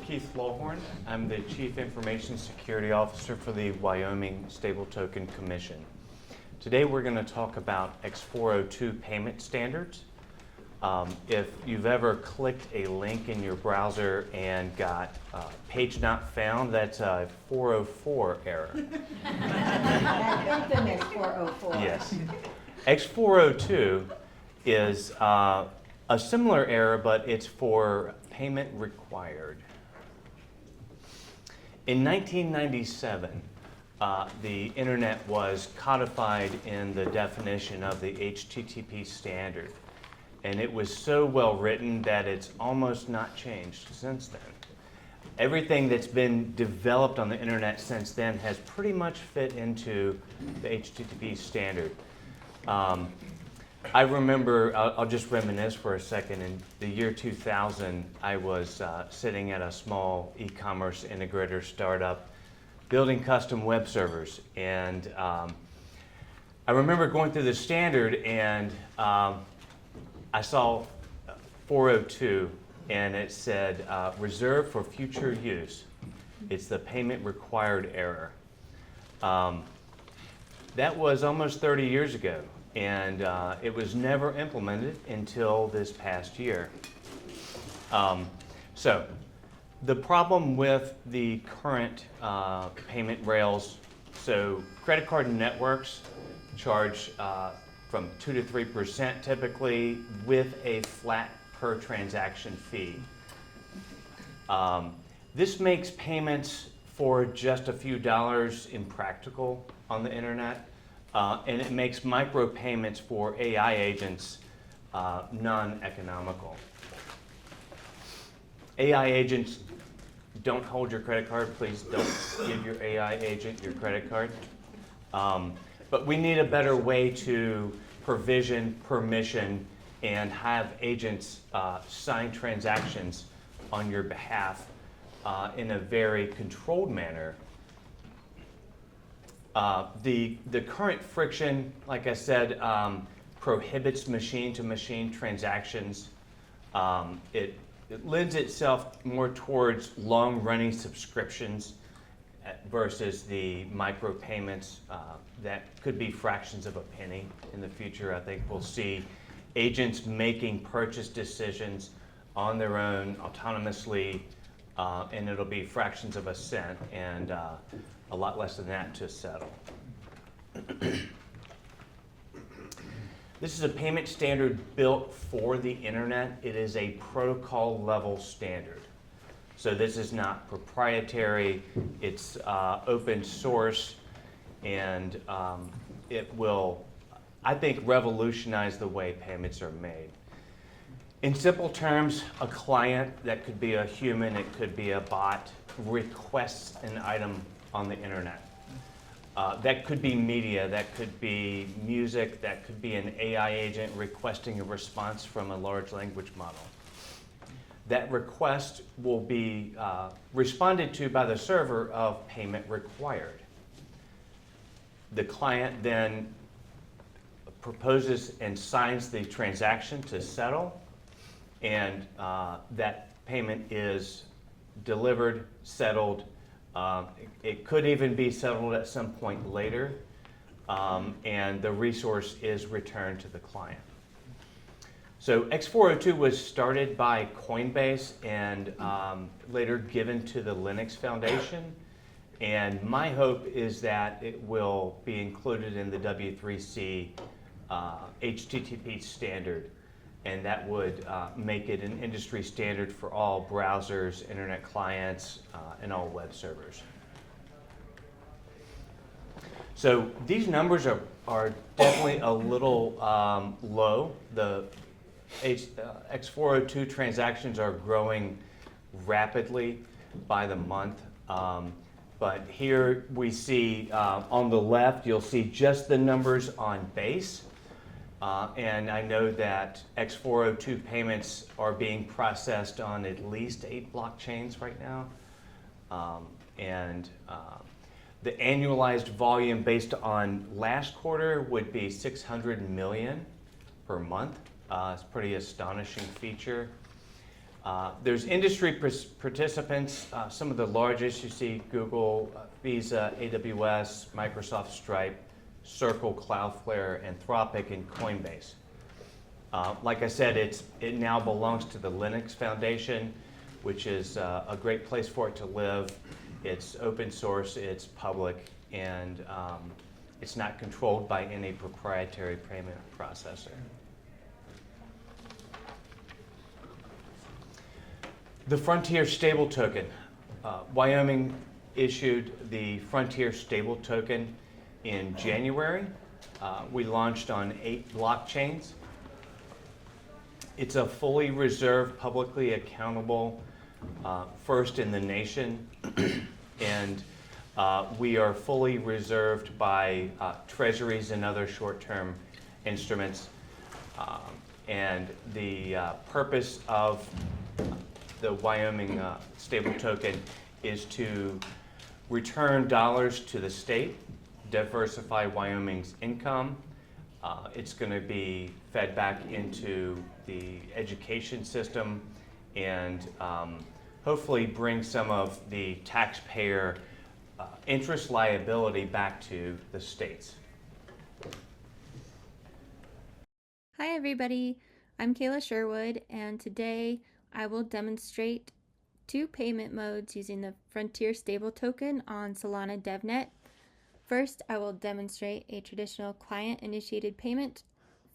Keith Lawhorn. I'm the Chief Information Security Officer for the Wyoming Stable Token Commission. Today we're going to talk about x402 payment standards. If you've ever clicked a link in your browser and got page not found, that's a 404 error. That infamous 404. Yes. X402 is a similar error, but it's for payment required. In 1997, the internet was codified in the definition of the HTTP standard. And it was so well written that it's almost not changed since then. Everything that's been developed on the internet since then has pretty much fit into the HTTP standard. I remember, I'll just reminisce for a second, in the year 2000, I was sitting at a small e-commerce integrator startup building custom web servers. And I remember going through the standard and I saw 402 and it said reserved for future use. It's the payment required error. That was almost 30 years ago. And it was never implemented until this past year. So the problem with the current payment rails, so credit card networks charge from 2 to 3% typically with a flat per transaction fee. This makes payments for just a few dollars impractical on the internet. And it makes micropayments for AI agents non-economical. AI agents don't hold your credit card. Please don't give your AI agent your credit card. But we need a better way to provision, permission, and have agents sign transactions on your behalf in a very controlled manner. The current friction, like I said, prohibits machine-to-machine transactions. It lends itself more towards long-running subscriptions versus the micropayments that could be fractions of a penny in the future. I think we'll see agents making purchase decisions on their own autonomously, and it'll be fractions of a cent and a lot less than that to settle. This is a payment standard built for the internet. It is a protocol level standard. So this is not proprietary, it's open source, and it will, I think, revolutionize the way payments are made. In simple terms, a client, that could be a human, it could be a bot, requests an item on the internet. That could be media, that could be music, that could be an AI agent requesting a response from a large language model. That request will be responded to by the server of payment required. The client then proposes and signs the transaction to settle, and that payment is delivered, settled. It could even be settled at some point later, and the resource is returned to the client. So x402 was started by Coinbase and later given to the Linux Foundation. And my hope is that it will be included in the W3C HTTP standard, and that would make it an industry standard for all browsers, internet clients, and all web servers. So these numbers are definitely a little low. The x402 transactions are growing rapidly by the month. But here we see on the left, you'll see just the numbers on base. And I know that x402 payments are being processed on at least 8 blockchains right now. The annualized volume based on last quarter would be 600 million per month. It's a pretty astonishing feature. There's industry participants, some of the largest you see: Google, Visa, AWS, Microsoft, Stripe, Circle, Cloudflare, Anthropic, and Coinbase. Like I said, it now belongs to the Linux Foundation, which is a great place for it to live. It's open source, it's public, and it's not controlled by any proprietary payment processor. The Frontier Stable Token. Wyoming issued the Frontier Stable Token in January. We launched on 8 blockchains. It's a fully reserved, publicly accountable, first in the nation, and we are fully reserved by treasuries and other short-term instruments. And the purpose of the Wyoming Stable Token is to return dollars to the state, diversify Wyoming's income. It's going to be fed back into the education system and hopefully bring some of the taxpayer interest liability back to the states. Hi everybody, I'm Kayla Sherwood, and today I will demonstrate 2 payment modes using the Frontier Stable Token on Solana DevNet. First, I will demonstrate a traditional client-initiated payment,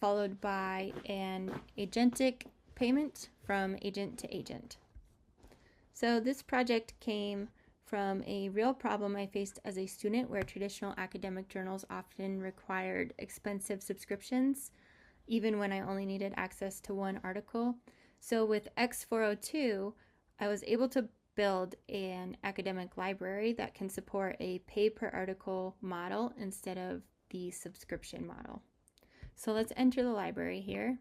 followed by an agentic payment from agent to agent. So this project came from a real problem I faced as a student, where traditional academic journals often required expensive subscriptions, even when I only needed access to 1 article. So with x402, I was able to build an academic library that can support a pay-per-article model instead of the subscription model. So let's enter the library here.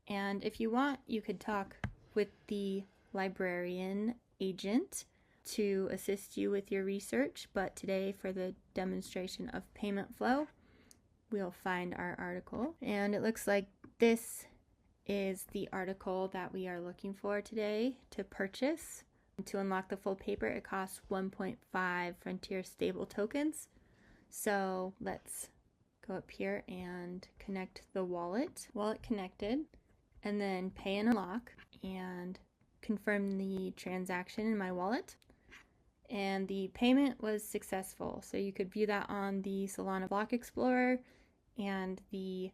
And if you want, you could talk with the librarian agent to assist you with your research, but today, for the demonstration of payment flow, we'll find our article. And it looks like this is the article that we are looking for today to purchase. To unlock the full paper, it costs 1.5 Frontier Stable tokens. So let's go up here and connect the wallet connected, and then pay and unlock, and confirm the transaction in my wallet. And the payment was successful. So you could view that on the Solana Block Explorer, and the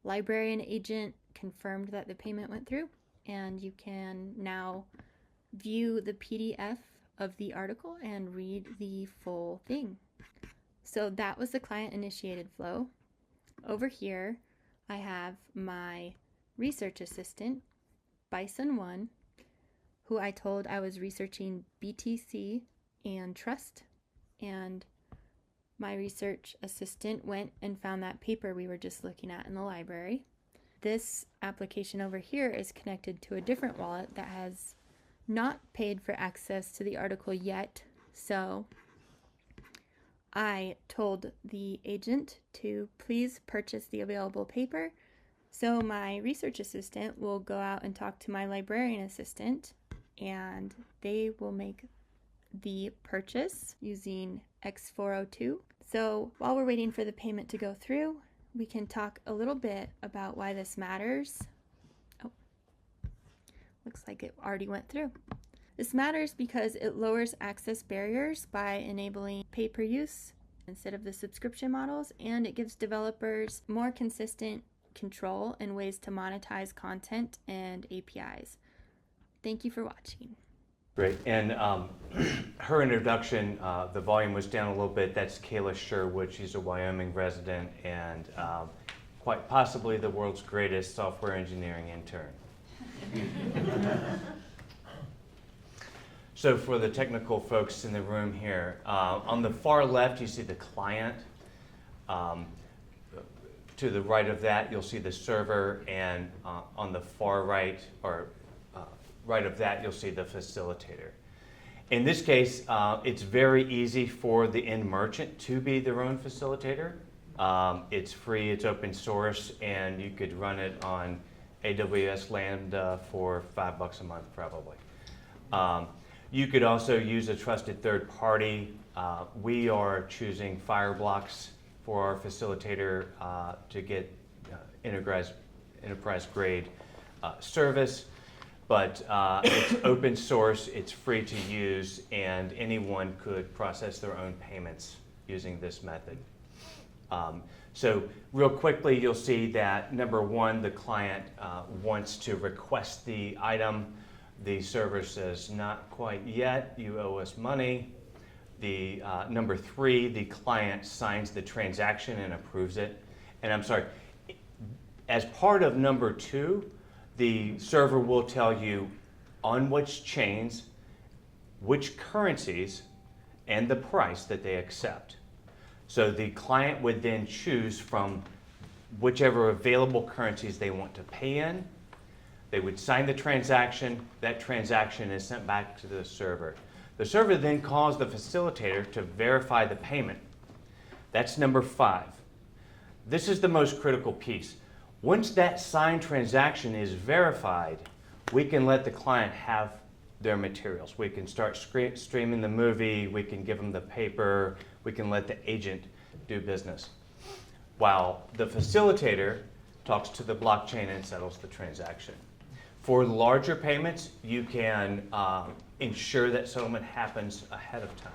librarian agent confirmed that the payment went through, and you can now view the PDF of the article and read the full thing. So that was the client initiated flow. Over here, I have my research assistant, Bison1, who I told I was researching BTC and trust, and my research assistant went and found that paper we were just looking at in the library. This application over here is connected to a different wallet that has not paid for access to the article yet, so I told the agent to please purchase the available paper. So my research assistant will go out and talk to my librarian assistant, and they will make the purchase using x402. So while we're waiting for the payment to go through, we can talk a little bit about why this matters. Oh, looks like it already went through. This matters because it lowers access barriers by enabling pay-per-use instead of the subscription models, and it gives developers more consistent control and ways to monetize content and APIs. Thank you for watching. Great, and her introduction, the volume was down a little bit. That's Kayla Sherwood. She's a Wyoming resident and quite possibly the world's greatest software engineering intern. So for the technical folks in the room here, on the far left you see the client. To the right of that you'll see the server, and on the far right, or right of that, you'll see the facilitator. In this case, it's very easy for the end merchant to be their own facilitator. It's free, it's open source, and you could run it on AWS Lambda for $5 a month probably. You could also use a trusted third party. We are choosing Fireblocks for our facilitator to get enterprise grade service, but it's open source, it's free to use, and anyone could process their own payments using this method. So real quickly, you'll see that number one, the client wants to request the item. The server says, not quite yet, you owe us money. The number three, the client signs the transaction and approves it. And I'm sorry, as part of number two, the server will tell you on which chains, which currencies, and the price that they accept. So the client would then choose from whichever available currencies they want to pay in. They would sign the transaction. That transaction is sent back to the server. The server then calls the facilitator to verify the payment. That's number five. This is the most critical piece. Once that signed transaction is verified, we can let the client have their materials. We can start streaming the movie, we can give them the paper, we can let the agent do business, while the facilitator talks to the blockchain and settles the transaction. For larger payments, you can ensure that settlement happens ahead of time.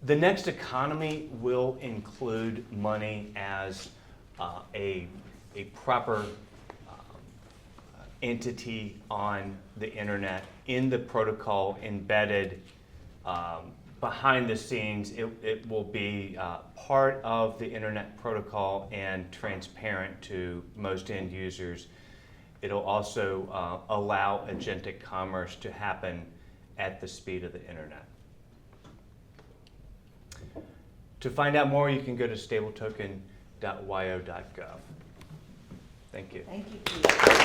The next economy will include money as a proper entity on the internet, in the protocol, embedded behind the scenes. It will be part of the internet protocol and transparent to most end users. It'll also allow agentic commerce to happen at the speed of the internet. To find out more, you can go to stabletoken.wyo.gov. Thank you. Thank you, Keith.